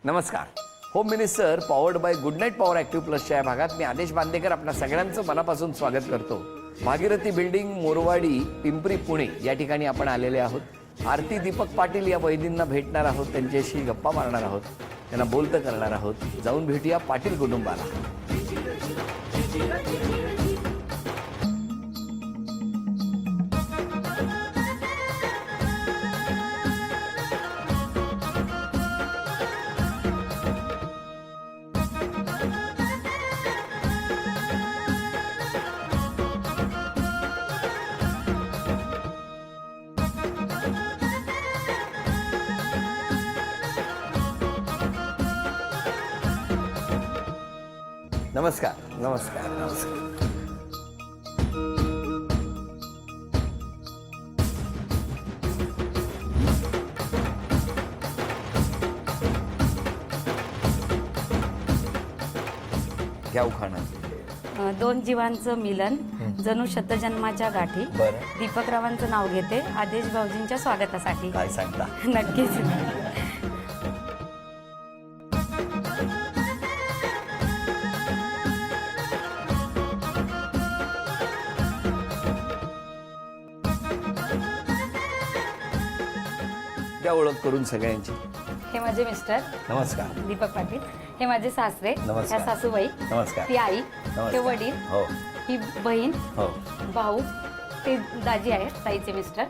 नमस्कार. Home minister powered by Good Knight power active प्लसच्या या भागात मी आदेश बांदेकर आपल्या सगळ्यांचं मनापासून स्वागत करतो. भागीरथी बिल्डिंग, मोरवाडी, पिंपरी, पुणे या ठिकाणी आपण आलेले आहोत. आरती दीपक पाटील या वैदींना भेटणार आहोत, त्यांच्याशी गप्पा मारणार आहोत, त्यांना बोलतं करणार आहोत. जाऊन भेटूया पाटील कुटुंबाला. नमस्कार. नमस्कार. नमस्कार. घ्या उखाणा. दोन जीवांचं मिलन, जणू शतजन्माच्या गाठी. दीपकरावांचं नाव घेते आदेश भाऊजींच्या स्वागतासाठी. काय सांगता? नक्कीच. द्या ओळख करून सगळ्यांची. हे माझे मिस्टर नमस्कार. दीपक पाटील. हे माझे सासरे. नमस्कार. ह्या सासूबाई. नमस्कार. ती आई. नमस्कार. हे वडील. हो ही बहीण. हो भाऊ. ते दाजी आहेत, ताईचे मिस्टर.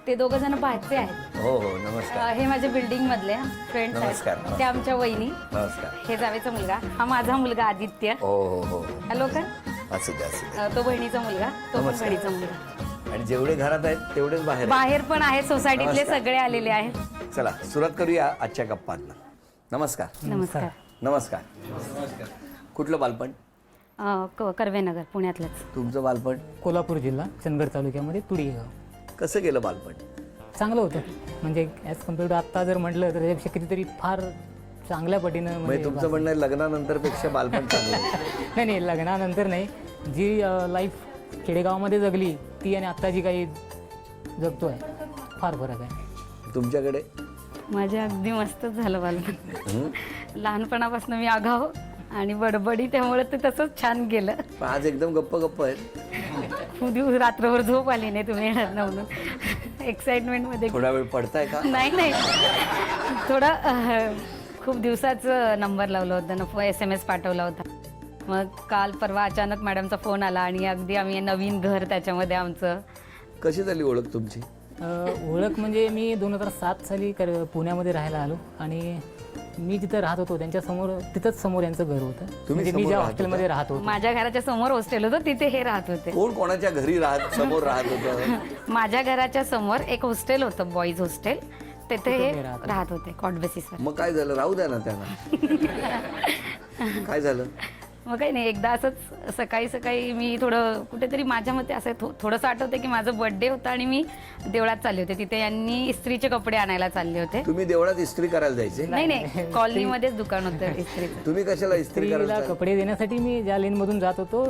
ते दोघं जण भाचे आहेत. हो हो. नमस्कार. हे माझे बिल्डिंग मधले फ्रेंड्स नमस्कार. आहेत. ते आमच्या वहिनी. नमस्कार. हे जावेचा मुलगा. हा माझा मुलगा आदित्य. हो हो हो. हॅलो का. असू द्या असू द्या. तो बहिणीचा मुलगा. तो पण नमस्कार. बहिणीचा मुलगा. आणि जेवढे घरात आहेत तेवढेच बाहेर आहेत. बाहेर पण आहेत, सोसायटीतले नमस्कार. सगळे आलेले आहेत. चला सुरुवात करूया आजच्या गप्पांना. नमस्कार. नमस्कार. नमस्कार. कुठलं बालपण? कर्वेनगर, पुण्यातलंच. तुमचं बालपण? कोल्हापूर जिल्हा चंदगड तालुक्यामध्ये तुडी गाव. कसं गेलं बालपण? चांगलं होतं. म्हणजे ॲज कम्पेअर टू आत्ता जर म्हटलं तर त्यापेक्षा कितीतरी फार चांगल्या पटीनं म्हणजे तुमचं म्हणणं आहे लग्नानंतर पेक्षा बालपण चांगलं होतं. नाही लग्नानंतर नाही, जी लाईफ खेडेगावामध्ये जगली ती आणि आत्ता जी काही जगतो आहे फार फरक आहे. तुमच्याकडे? माझे अगदी मस्तच झालं बालपण. लहानपणापासून मी आगाव आणि बडबडी, त्यामुळे ते तसंच छान गेलं. पण आज एकदम गप्प गप्प आहेत. खूप दिवस रात्रभर झोप आली नाही, तुम्ही येणार ना म्हणून एक्साइटमेंटमध्ये. थोडा वेळ पडताय का? नाही थोडं खूप दिवसाचं नंबर लावला होता ना, SMS पाठवला होता. मग काल परवा अचानक मॅडमचा फोन आला आणि अगदी आम्ही नवीन घर त्याच्यामध्ये आमचं. कशी झाली ओळख तुमची? ओळख म्हणजे मी 2007 साली पुण्यामध्ये राहायला आलो आणि मी जिथं राहत होतो त्यांच्यासमोर तिथंच समोर यांचं घर होतं. म्हणजे मी ज्या हॉस्टेलमध्ये राहत होतो, माझ्या घराच्या समोर हॉस्टेल होतं, तिथे हे राहत होते. कोण कोणाच्या घरी समोर राहत होतं? माझ्या घराच्या समोर एक हॉस्टेल होतं, बॉईज हॉस्टेल. तिथे हे राहत होते कॉट बेसिसवर. मग काय झालं? राहू द्या ना त्यांना. काय झालं? मग काही नाही, एकदा असंच सकाळी सकाळी मी थोडं कुठेतरी माझ्या मते असं थोडंसं आठवते की माझं बर्थडे होता आणि मी देवळात चालले होते. तिथे यांनी इस्त्रीचे कपडे आणायला चालले होते. तुम्ही देवळात इस्त्री करायला जायचे? नाही कॉलनीमध्येच दुकान होतं इस्त्रीचं. तुम्ही कशाला इस्त्री स्त्रीला करायला? कपडे देण्यासाठी मी ज्या लेनमधून जात होतो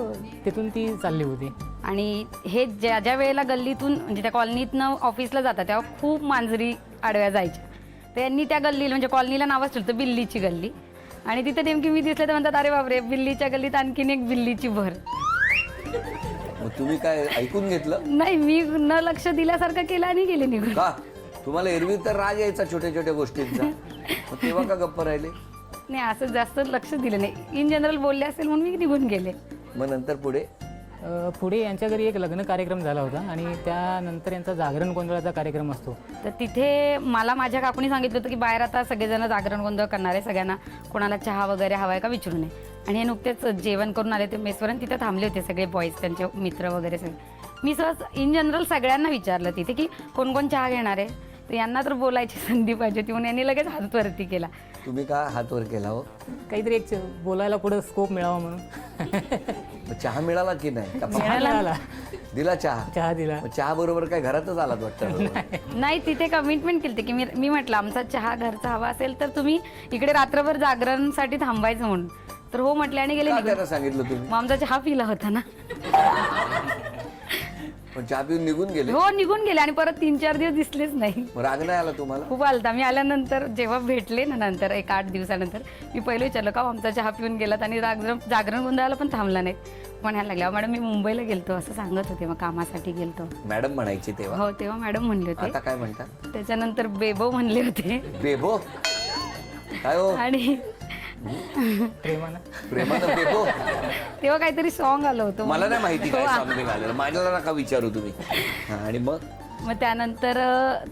तिथून ती चालली होती. आणि हे ज्या वेळेला गल्लीतून म्हणजे त्या कॉलनीतनं ऑफिसला जातात तेव्हा खूप मांजरी आडव्या जायच्या. तर यांनी त्या गल्लीला म्हणजे कॉलनीला नावच ठेवलं बिल्लीची गल्ली. आणि तिथे नेमकी मी दिसले तर म्हणतात, अरे बापरे, बिल्लीच्या गल्लीत आणखीन एक बिल्लीची भर. मग तुम्ही काय ऐकून घेतलं? नाही, मी न लक्ष दिल्यासारखं केलं आणि गेले निघून. का? तुम्हाला एरवी तर राग यायचा छोट्या छोट्या गोष्टींचा, मग तेव्हा का गप्प राहिले? नाही, असं जास्त लक्ष दिलं नाही. इन जनरल बोलले असेल म्हणून मी निघून गेले. मग नंतर पुढे? पुढे यांच्या घरी एक लग्न कार्यक्रम झाला होता आणि त्यानंतर यांचा जागरण गोंधळाचा कार्यक्रम असतो. तर तिथे मला माझ्या काकूनी सांगितलं होतं की बाहेर आता सगळेजण जागरण गोंधळ करणार आहे, सगळ्यांना कोणाला चहा वगैरे हवा आहे का विचारू नये. आणि हे नुकतेच जेवण करून आले ते मेसवर, तिथे थांबले होते सगळे बॉईज, त्यांचे मित्र वगैरे सगळे. मी सहज इन जनरल सगळ्यांना विचारलं तिथे की कोण कोण चहा घेणार आहे. तर यांना तर बोलायची संधी पाहिजे होती म्हणून यांनी लगेच हात वरती केला. तुम्ही का हात वर केला हो? काहीतरी एक बोलायला पुढं स्कोप मिळावा म्हणून. चहा मिळाला की नाही? का मिळाला. दिला चहा? चहा दिला. चहा बरोबर काय घरातच आलात वाटतं? नाही, तिथे कमिटमेंट केली की मी म्हटलं आमचा चहा घरचा हवा असेल तर तुम्ही इकडे रात्रभर जागरणसाठी थांबायचं म्हणून. तर हो म्हटले आणि गेले. का त्यांना सांगितलं तुम्ही? मग आमचा चहा पिला होता ना. पण चहा पिऊन निघून गेले. हो निघून गेले आणि परत 3-4 दिवस दिसलेच नाही. मग राग नाही आला तुम्हाला? खूप आलता. मी आल्यानंतर जेव्हा भेटले ना नंतर 1-8 दिवसानंतर मी पहिलं विचारलं का आमचा चहा पिऊन गेलात आणि जागरण गोंधळाला पण थांबला नाही. म्हणायला लागल्या मॅडम मी मुंबईला गेलतो असं सांगत होते, मग कामासाठी गेलतो. मॅडम म्हणायची तेव्हा? हो तेव्हा मॅडम म्हणले होते. आता काय म्हणतात? त्याच्यानंतर बेबो म्हणले होते. बेबो काय हो? आणि प्रेमानं बेबो तेव्हा काहीतरी सॉन्ग आलं होतं. मला नाही माहिती काय सॉन्ग आलेलं, माझ्याला नका विचारू तुम्ही. आणि मग त्यानंतर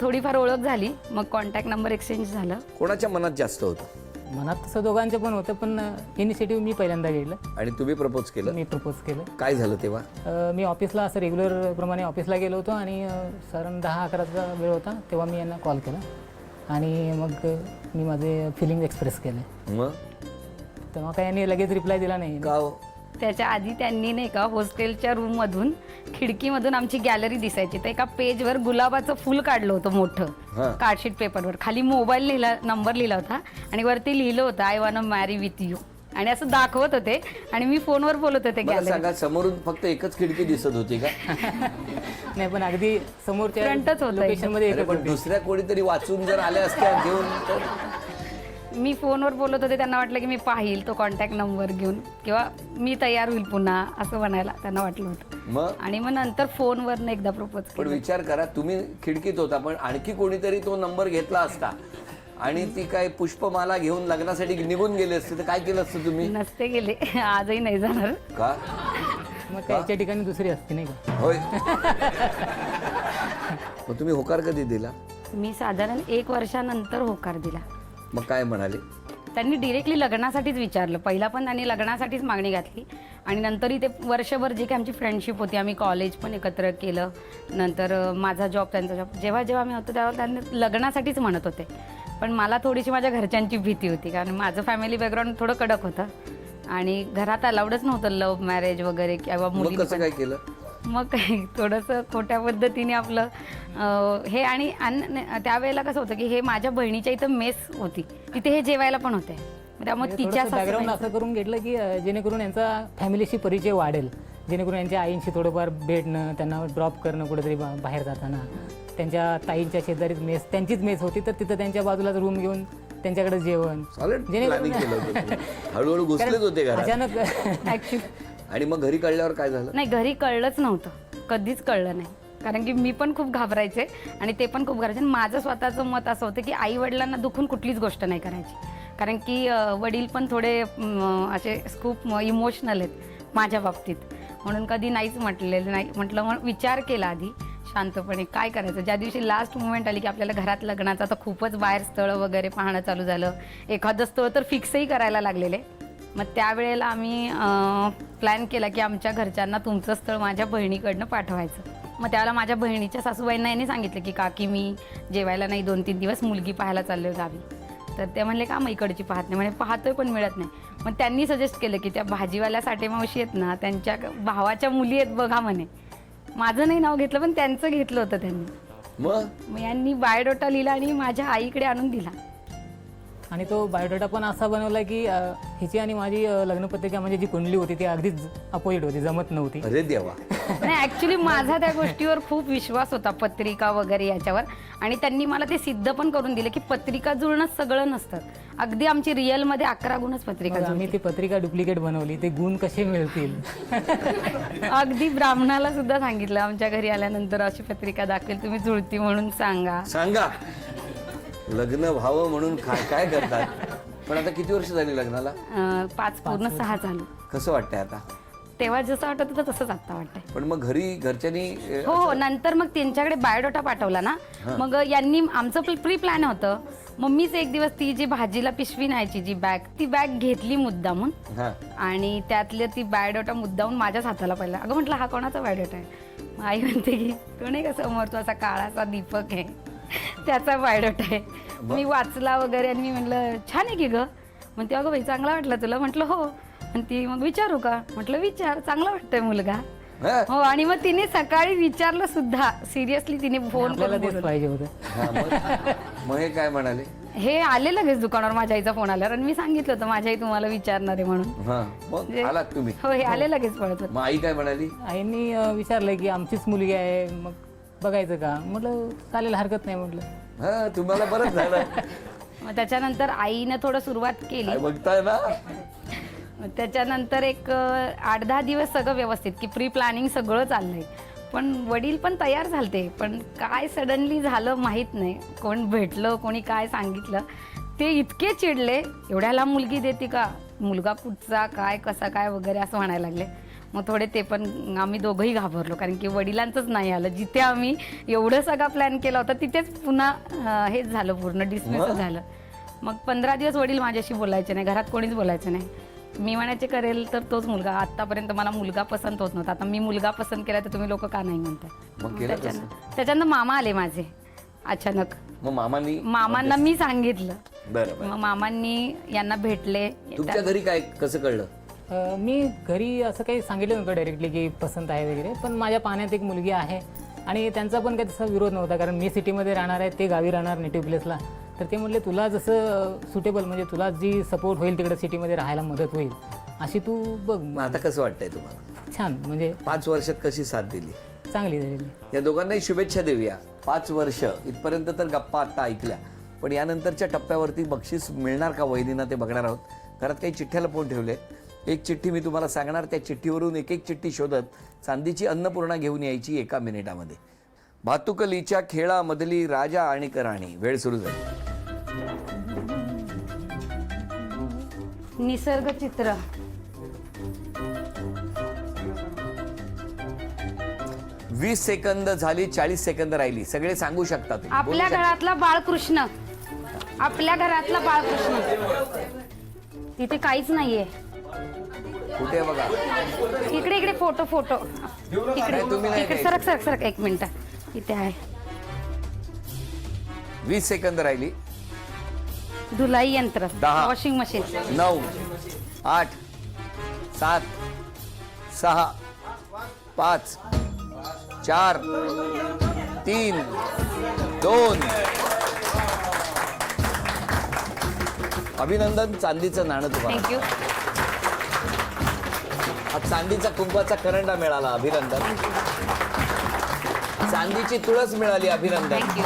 थोडीफार ओळख झाली, मग कॉन्टॅक्ट नंबर एक्सचेंज झालं. कोणाच्या मनात जास्त होतं? मनात तसं दोघांचं पण होतं, पण इनिशिएटिव्ह मी पहिल्यांदा घेतलं. आणि तुम्ही प्रपोज केलं? मी प्रपोज केलं. काय झालं तेव्हा? मी ऑफिसला असं रेग्युलर प्रमाणे ऑफिसला गेलो होतो आणि साधारण 10-11चा वेळ होता तेव्हा मी यांना कॉल केला आणि मग मी माझे फिलिंग एक्सप्रेस केले. मग तेव्हा काय यांनी लगेच रिप्लाय दिला नाही. का हो? त्याच्या आधी त्यांनी नाही का हॉस्टेलच्या रूममधून खिडकीमधून आमची गॅलरी दिसायची, तर एका पेजवर गुलाबाचं फुल काढलं होतं मोठं कार्डशीट पेपरवर. खाली मोबाईल लिहिला, नंबर लिहिला होता आणि वरती लिहिलं होतं आय वॉन्ट मॅरी विथ यू आणि असं दाखवत होते आणि मी फोनवर बोलत होते. मला सांगा, समोरून फक्त एकच खिडकी दिसत होती का? नाही, पण अगदी समोरच्या फ्रंटच होतं लोकेशनमध्ये अरे पण दुसऱ्या कोणीतरी वाचून जर आल्या असत्या घेऊन तर? मी फोनवर बोलत होते, त्यांना वाटलं की मी पाहिल तो कॉन्टॅक्ट नंबर घेऊन किंवा मी तयार होईल पुन्हा असं म्हणायला त्यांना वाटलं होतं. मग आणि मग नंतर फोनवर एकदा प्रपोज पण केलं. विचार करा, तुम्ही खिडकीत होता पण आणखी कोणीतरी तो नंबर घेतला असता आणि ती काय पुष्पमाला घेऊन लग्नासाठी निघून गेले असते तर काय केलं असतं तुम्ही? नसते गेले, आजही नाही जाणार. का? मग त्याच्या ठिकाणी दुसरी असते नाही का? होय. मग तुम्ही होकार कधी दिला? मी साधारण 1 वर्षानंतर होकार दिला. मग काय म्हणाले? त्यांनी डिरेक्टली लग्नासाठीच विचारलं. पहिला पण त्यांनी लग्नासाठीच मागणी घातली आणि नंतरही ते वर्षभर जी काही आमची फ्रेंडशिप होती, आम्ही कॉलेज पण एकत्र केलं, नंतर माझा जॉब त्यांचा जॉब, जेव्हा जेव्हा आम्ही होतो तेव्हा त्यांनी लग्नासाठीच म्हणत होते. पण मला थोडीशी माझ्या घरच्यांची भीती होती, कारण माझं फॅमिली बॅकग्राऊंड थोडं कडक होतं आणि घरात अलाउडच नव्हतं लव्ह मॅरेज वगैरे किंवा मग मुली. कसं काय केलं? मग काही थोडंसं खोट्या पद्धतीने आपलं हे आणि त्यावेळेला कसं होतं की हे माझ्या बहिणीच्या इथं मेस होती, तिथे हे जेवायला पण होते. त्यामुळे तिच्या बॅकग्राऊंड असं करून घेतलं की जेणेकरून यांचा फॅमिलीशी परिचय वाढेल, जेणेकरून यांच्या आईंशी थोडंफार भेटणं, त्यांना ड्रॉप करणं कुठेतरी बाहेर जाताना. त्यांच्या ताईंच्या शेजारीच मेस, त्यांचीच मेस होती, तर तिथं त्यांच्या बाजूलाच रूम घेऊन त्यांच्याकडे जेवण. प्लॅनिंग केलं होतं तुम्ही. हळूहळू घुसलेच होते घरात. अचानक ऍक्च्युली आणि मग घरी कळल्यावर काय झालं? नाही, घरी कळलंच नव्हतं, कधीच कळलं नाही, कारण की मी पण खूप घाबरायचे आणि ते पण खूप घाबरायचे. आणि माझं स्वतःचं मत असं होतं की आई वडिलांना दुखून कुठलीच गोष्ट नाही करायची, कारण की वडील पण थोडे असे खूप इमोशनल आहेत माझ्या बाबतीत, म्हणून कधी नाहीच म्हटलेलं नाही. म्हटलं मग विचार केला आधी शांतपणे काय करायचं. ज्या दिवशी लास्ट मुमेंट आली की आपल्याला घरात लग्नाचा, तर खूपच बाहेर स्थळं वगैरे पाहणं चालू झालं, एखादं स्थळ तर फिक्सही करायला लागलेले. मग त्यावेळेला आम्ही प्लॅन केला की आमच्या घरच्यांना तुमचं स्थळ माझ्या बहिणीकडनं पाठवायचं. मग त्यावेळेला माझ्या बहिणीच्या सासूबाईंना यांनी सांगितलं की काकी मी जेवायला नाही 2-3 दिवस मुलगी पाहायला चाललो गावी. तर ते म्हणले का मग इकडची पाहत नाही, म्हणे पाहतोय पण मिळत नाही. मग त्यांनी सजेस्ट केलं की त्या भाजीवाल्या साठे मावशी आहेत ना, त्यांच्या भावाच्या मुली आहेत बघा म्हणे. माझं नाही नाव घेतलं पण त्यांचं घेतलं होतं त्यांनी. मग यांनी बायोडाटा लिहिला आणि माझ्या आईकडे आणून दिला. आणि तो बायोडाटा पण असा बनवला की हिची आणि माझी लग्नपत्रिका म्हणजे जी कुंडली होती ती अगदीच अपोजिट होती, जमत नव्हती. अरे देवा. नाही, ऍक्च्युली माझा त्या गोष्टीवर खूप विश्वास होता, पत्रिका वगैरे याच्यावर, आणि त्यांनी मला ते सिद्ध पण करून दिलं की पत्रिका जुळणं सगळं नसतं. अगदी आमची रिअलमध्ये 11 गुणच पत्रिका मग आम्ही ती पत्रिका डुप्लिकेट बनवली, ते गुण कसे मिळतील. अगदी ब्राह्मणाला सुद्धा सांगितलं आमच्या घरी आल्यानंतर अशी पत्रिका दाखवेल, तुम्ही जुळती म्हणून सांगा. लग्न व्हावं म्हणून काय काय करतात. पण आता किती वर्ष झाली लग्नाला? 5 पूर्ण 6 झालं. कसं वाटतंय आता? तेव्हा जसं वाटत होतं तसंच आता वाटतंय. पण मग घरी घरच्यांनी हो, नंतर मग त्यांच्याकडे बायोडाटा पाठवला ना, मग यांनी आमचं प्री प्लॅन होतं. मग मीच एक दिवस ती जी भाजीला पिशवी न्यायची जी बॅग, ती बॅग घेतली मुद्दामून आणि त्यातले ती बायोडाटा मुद्दामून माझ्याच हाताला पडला. अगं म्हटलं हा कोणाचा बायोडाटा आहे? मग आई म्हणते की तो नाही का समोर तो असा काळाचा दीपक आहे त्याचा बायोडाटा आहे. मी वाचला वगैरे आणि मी म्हटलं छान आहे की गं. म्हणते अगं बाई चांगला वाटला तुला? म्हटलं हो. आणि ती मग विचारू का? म्हटलं विचार, चांगला वाटतोय मुलगा. हो, आणि मग तिने सकाळी विचारलं सुद्धा, सिरियसली तिने फोन आपल्याला तेच पाहिजे होतं. मग हे काय म्हणाले? हे आले लगेच दुकानावर, माझ्या आईचा फोन आल्यावर, आणि मी सांगितलं होतं माझ्या आई तुम्हाला विचारणार आहे म्हणून. हा, मग आलात तुम्ही? हो, हे आले लगेच पळत. मग आई काय म्हणाली? आईनी विचारलं की आमचीच मुलगी आहे, मग बघायचं का? म्हटलं चालेल, हरकत नाही म्हटलं. हा, तुम्हाला बरंच झालं. मग त्याच्यानंतर आईनं थोडं सुरुवात केली. काय बघताय ना? त्याच्यानंतर एक 8-10 दिवस सगळं व्यवस्थित, की प्री प्लॅनिंग सगळं चाललंय, पण वडील पण तयार झालते, पण काय सडनली झालं माहीत नाही. कोण भेटलं, कोणी काय सांगितलं, ते इतके चिडले, एवढ्या लांब मुलगी देते का, मुलगा कुठचा, काय कसा काय वगैरे असं म्हणायला लागले. मग थोडे ते पण आम्ही दोघंही घाबरलो, कारण की वडिलांचंच नाही आलं. जिथे आम्ही एवढं सगळा प्लॅन केला होता तिथेच पुन्हा हेच झालं, पूर्ण डिसमिस झालं. मग 15 दिवस वडील माझ्याशी बोलायचे नाही, घरात कोणीच बोलायचं नाही. मी म्हणायचे करेल तर तोच मुलगा. आतापर्यंत मला मुलगा पसंत होत नव्हता, आता मी मुलगा पसंत केला तर तुम्ही लोक का नाही म्हणताय. त्याच्यानंतर मामा आले माझे अचानक. मग मामांना मी सांगितलं. बरं. मग मामांनी यांना भेटले. तुमच्या घरी काय कसं कळलं? मी घरी असं काही सांगितलं नव्हतं डायरेक्टली की पसंत आहे वगैरे, पण माझ्या पाहण्यात एक मुलगी आहे आणि त्यांचा पण काही तसा विरोध नव्हता, कारण मी सिटीमध्ये राहणार आहे, ते गावी राहणार नेटिव्ह प्लेसला. तर ते म्हटले तुला जसं सुटेबल, म्हणजे तुला जी सपोर्ट होईल तिकडे सिटीमध्ये राहायला मदत होईल अशी तू बघ. मग आता कसं वाटतंय तुम्हाला? छान, म्हणजे 5 वर्षात कशी साथ दिली? चांगली झालेली. या दोघांनाही शुभेच्छा देऊया. 5 वर्ष इथपर्यंत तर गप्पा आता ऐकल्या, पण यानंतरच्या टप्प्यावरती बक्षीस मिळणार का वहिनींना ते बघणार आहोत. घरात काही चिठ्ठ्या लपवून ठेवले. एक चिठ्ठी मी तुम्हाला सांगणार, त्या चिठ्ठीवरून एक एक चिठ्ठी शोधत चांदीची अन्नपूर्णा घेऊन यायची 1 मिनिटामध्ये. भातुकलीच्या खेळामधली राजा आणि राणी. वेळ सुरू झाली. निसर्ग चित्र. 20 सेकंद झाली, 40 सेकंद राहिली. सगळे सांगू शकतात. आपल्या घरातला बाळकृष्ण. आपल्या घरातला बाळकृष्ण. तिथे काहीच नाहीये. कुठे बघा? इकडे इकडे फोटो. तुम्ही नाही इकडे सरक 1 मिनिट. इथे आहे. 20 सेकंद राहिली. धुलाई यंत्र. 10, वॉशिंग मशीन. 9, 8, 7, 6, 5, 4, 3, 2. अभिनंदन. चांदीचं नाणं तुम्हाला. थँक्यू. हा चांदीचा कुंकवाचा करंडा मिळाला. अभिनंदन. चांदीची तुळस मिळाली. अभिनंदन. थँक्यू.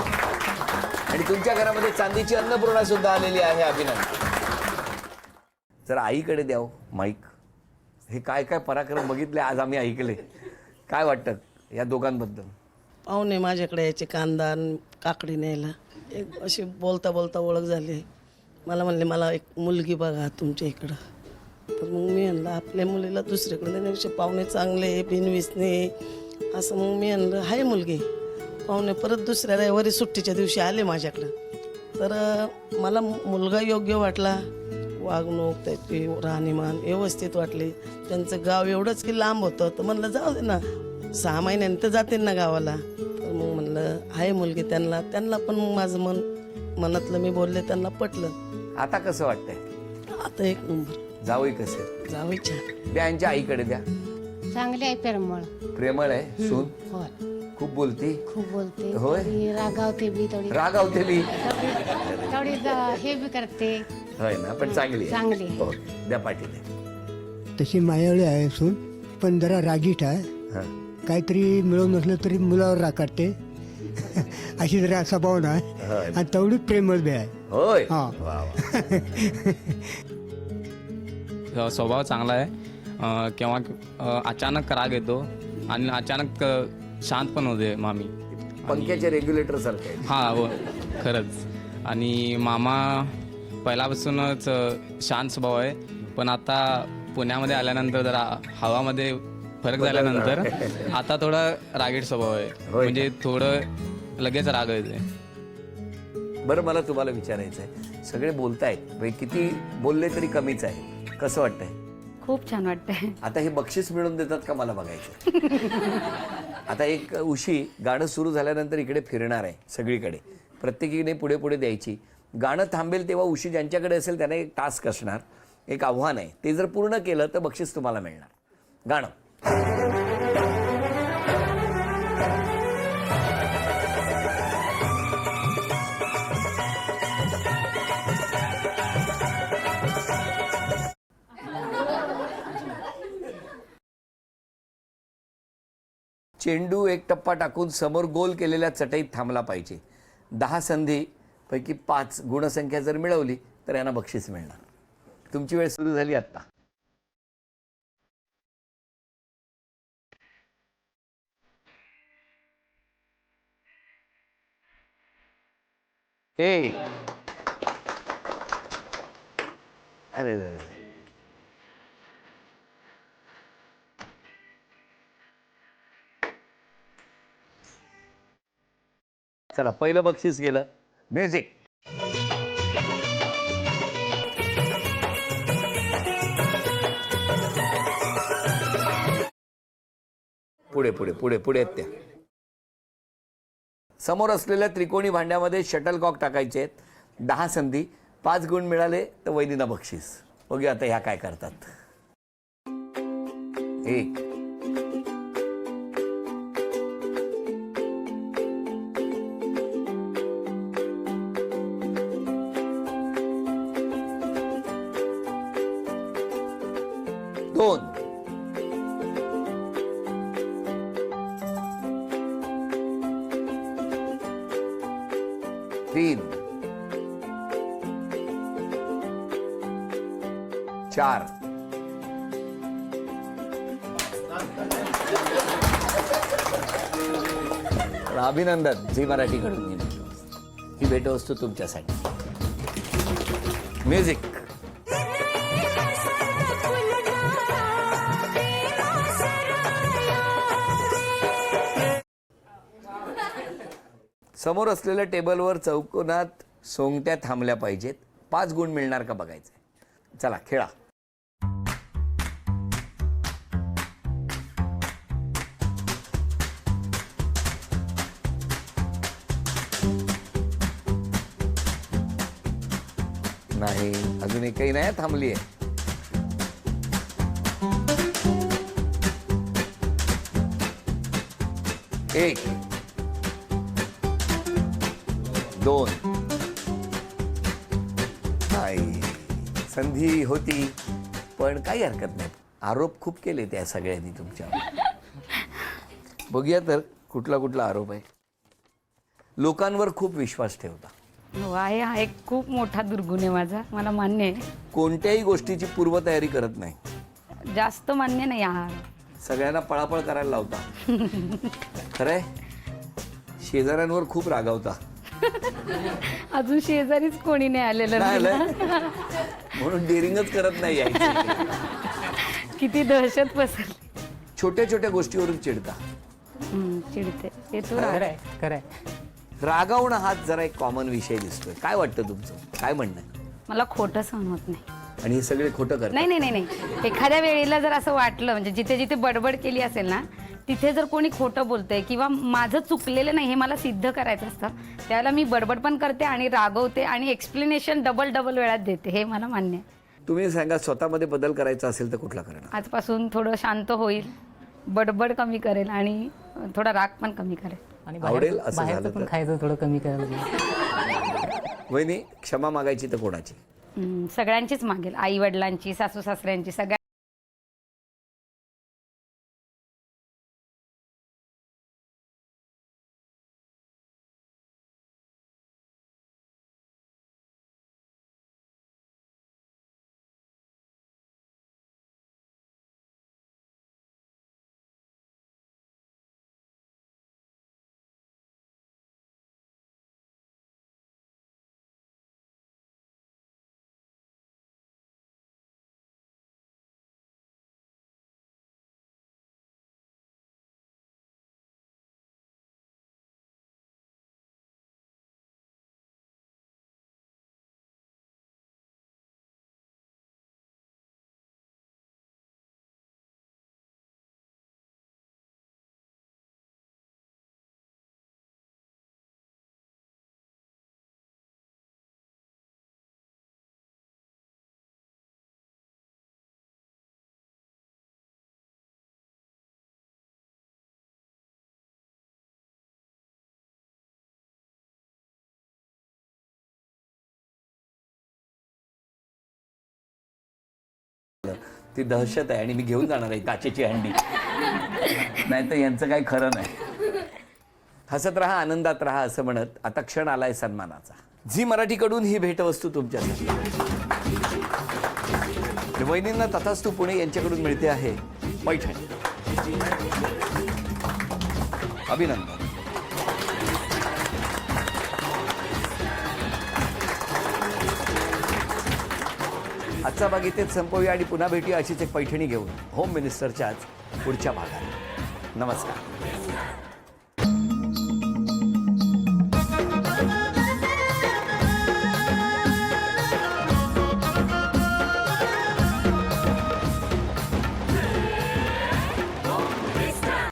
आणि तुमच्या घरामध्ये चांदीची अन्नपूर्णा सुद्धा आलेली आहे. अभिनंदन. जर आईकडे द्याव माईक. हे काय काय पराक्रम बघितले आज आम्ही ऐकले. काय वाटतं या दोघांबद्दल? पाहुणे माझ्याकडे यायचे कांदा आणि काकडी न्यायला. एक अशी बोलता बोलता ओळख झाली. मला म्हणले मला एक मुलगी बघा तुमच्या इकडं. तर मग मी म्हणलं आपल्या मुलीला दुसरीकडे देण्यापेक्षा पाहुणे चांगले बिनविसणे असं. मग मी म्हणलं हाय मुलगी. पाहुणे परत दुसऱ्या रविवारी सुट्टीच्या दिवशी आले माझ्याकडं. तर मला मुलगा योग्य वाटला. वागणूक त्याची राहणीमान व्यवस्थित वाटली. त्यांचं गाव एवढंच की लांब होतं. तर म्हणलं जाऊ दे ना, 6 महिन्यानंतर जाते ना गावाला. तर मग म्हणलं आहे मुलगी. त्यांना पण माझं मनातलं मी बोलले, त्यांना पटलं. आता कसं वाटतंय? आता 1 नंबर. जावई कसे? जावई छान. द्या यांच्या आईकडे द्या. चांगली आहे प्रेमळ. प्रेमळ आहे सून. होय, खूप बोलती. खूप बोलते. होय? थोडी रागावते बी, थोडी रागावते बी. थोडी हे बी करते. होय ना, पण चांगली आहे. चांगली आहे. हो, द्या पाठीने. तशी मायाळी आहे सून, पण जरा रागीट आहे. हां. काहीतरी मिळून नसलं तरी मुलावर राग काढते. अशी जरा स्वभाव नाही, होय. आणि तेवढी प्रेमळ बी आहे. होय. हा. वा वा. स्वभाव चांगला आहे. केव्हा अचानक राग येतो आणि अचानक शांत पण होते मामी. पंख्याचे रेग्युलेटर सारखे आहे. हा हो, खरंच. आणि मामा पहिल्यापासूनच शांत स्वभाव आहे, पण आता पुण्यामध्ये आल्यानंतर जरा हवामध्ये फरक झाल्यानंतर आता थोडा रागीट स्वभाव आहे. होय. म्हणजे थोडं लगेच राग येते. बरं, मला तुम्हाला विचारायचं आहे. सगळे बोलतायत, किती बोलले तरी कमीच आहे. कसं वाटतंय? खूप छान वाटतंय. आता हे बक्षीस मिळवून देतात का मला बघायचं. आता एक उशी गाणं सुरू झाल्यानंतर इकडे फिरणार आहे सगळीकडे. प्रत्येकीने पुढे पुढे द्यायची. गाणं थांबेल तेव्हा उशी ज्यांच्याकडे असेल त्यांना एक टास्क असणार, एक आव्हान आहे. ते जर पूर्ण केलं तर बक्षीस तुम्हाला मिळणार. गाणं. चेंडू एक टप्पा टाकून समोर गोल केलेल्या चटईत थांबला पाहिजे. 10 संधी पैकी 5 गुणसंख्या जर मिळवली तर यांना बक्षीस मिळणार. तुमची वेळ सुरू झाली आता. ए अरे अरे. चला पहिलं बक्षीस गेलं. म्युझिक. पुढे पुढे पुढे पुढे आहेत त्या. समोर असलेल्या त्रिकोणी भांड्यामध्ये शटलकॉक टाकायचे आहेत. 10 संधी, 5 गुण मिळाले तर वहिनींना बक्षीस. बघूया आता ह्या काय करतात. 1 2 3 4 अभिनंदन. झी मराठीकडून ही भेटवस्तू तुमच्यासाठी. म्युझिक. समोर असलेल्या टेबलवर चौकोनात सोंगट्या थांबल्या पाहिजेत. 5 गुण मिळणार का बघायचे. चला खेळा. नाही, अजून एकही नाही थांबली आहे. एक 2 नाही, संधी होती पण काही हरकत नाही. आरोप खूप केले त्या सगळ्यांनी तुमच्यावर. बघूया तर कुठला कुठला आरोप आहे. लोकांवर खूप विश्वास ठेवता. हो आहे, हा एक खूप मोठा दुर्गुण आहे माझा, मला मान्य आहे. कोणत्याही गोष्टीची पूर्वतयारी करत नाही. जास्त मान्य नाही हा. सगळ्यांना पळापळ करायला लावता. खरंय. शेजाऱ्यांवर खूप रागावता. अजून शेजारीच कोणी नाही आलेलं. नाही आलंय? म्हणून डेअरिंगच करत नाही यायची. किती दहशत पसरली. छोट्या छोट्या गोष्टीवरून चिडता. चिडते ते तो खरं आहे खरं आहे. रागावणं हाच जरा एक कॉमन विषय दिसतोय. काय वाटतं तुमचं? काय म्हणणं आहे? मला खोटं सहन होत नाही. आणि हे सगळे खोटं करतात. नाही नाही नाही नाही. एखाद्या वेळेला जर असं वाटलं, म्हणजे जिथे जिथे बडबड केली असेल ना, तिथे जर कोणी खोटं बोलतंय किंवा माझं चुकलेलं नाही हे मला सिद्ध करायचं असतं, त्यावेळेला मी बडबड पण करते आणि रागवते आणि एक्सप्लेनेशन डबल वेळात देते. हे मला मान्य आहे. तुम्ही सांगा, स्वतःमध्ये बदल करायचा असेल तर कुठला करणार? आजपासून थोडं शांत होईल, बडबड कमी करेल आणि थोडा राग पण कमी करेल. आणि आवडेल असं बाहेरचं झालं पण तर. खायचं थोडं कमी करायला पाहिजे. वहिनी, क्षमा मागायची तर कोणाची? सगळ्यांचीच मागेल. आई वडिलांची, सासू सासऱ्यांची, सगळ्या. ती दहशत आहे आणि मी घेऊन जाणार आहे काचेची हंडी. नाही तर यांचं काही खरं नाही. हसत राहा, आनंदात राहा असं म्हणत आता क्षण आलाय सन्मानाचा. झी मराठीकडून ही भेटवस्तू तुमच्यासाठी. वहिनींना तथास्तु पुणे यांच्याकडून मिळते आहे पैठणी. अभिनंदन. आजचा भाग इथेच संपवूया आणि पुन्हा भेटूया अशीच एक पैठणी घेऊन होम मिनिस्टरच्याच पुढच्या भागात. नमस्कार.